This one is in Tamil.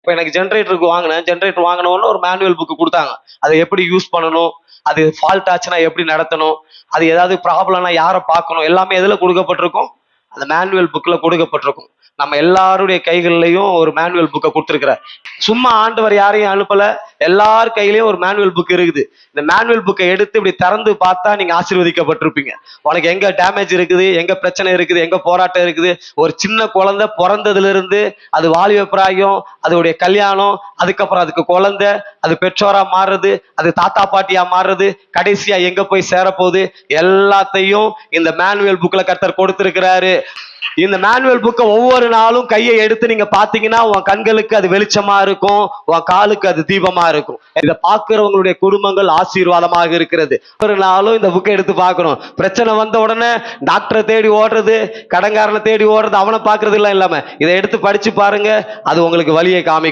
இப்ப எனக்கு ஜென்ரேட்டர் வாங்கினோன்னு ஒரு மேனுவல் புக் கொடுத்தாங்க. அதை எப்படி யூஸ் பண்ணணும், அது ஃபால்ட் ஆச்சுன்னா எப்படி நடத்தணும், அது ஏதாவது ப்ராப்ளம்னா யாரை பார்க்கணும், எல்லாமே எதுல கொடுக்கப்பட்டிருக்கும், அந்த மேனுவல் புக்ல கொடுக்கப்பட்டிருக்கும். நம்ம எல்லாருடைய கைகள்லயும் ஒரு மேனுவல் புக்கை கொடுத்துருக்கிறார். சும்மா ஆண்டவர் யாரையும் அனுப்பல, எல்லார் கையிலயும் ஒரு மேனுவல் புக் இருக்குது. இந்த மேனுவல் புக்கை எடுத்து இப்படி திறந்து பார்த்தா நீங்க ஆசீர்வதிக்கப்பட்டிருப்பீங்க. உனக்கு எங்க டேமேஜ் இருக்குது, எங்க பிரச்சனை இருக்குது, எங்க போராட்டம் இருக்குது. ஒரு சின்ன குழந்தை பிறந்ததுல இருந்து அது வாலிப பிராயம், அதோடைய கல்யாணம், அதுக்கப்புறம் அதுக்கு குழந்தை, அது பெற்றோரா மாறுறது, அது தாத்தா பாட்டியா மாறுறது, கடைசியா எங்க போய் சேரப்போகுது, எல்லாத்தையும் இந்த மேனுவல் புக்ல கர்த்தர் கொடுத்திருக்கிறாரு. இந்த மேனுவல் புக்கை ஒவ்வொரு நாளும் கையை எடுத்து நீங்க பாத்தீங்கன்னா உன் கண்களுக்கு அது வெளிச்சமா இருக்கும், உன் காலுக்கு அது தீபமா இருக்கும். இதை பார்க்கிறவங்களுடைய குடும்பங்கள் ஆசீர்வாதமாக இருக்கிறது. ஒவ்வொரு நாளும் இந்த புக்கை எடுத்து பார்க்கணும். பிரச்சனை வந்த உடனே டாக்டரை தேடி ஓடுறது, கடன்காரனை தேடி ஓடுறது, அவனை பார்க்கறது எல்லாம் இல்லாம இதை எடுத்து படிச்சு பாருங்க, அது உங்களுக்கு வழியை காமிக்கும்.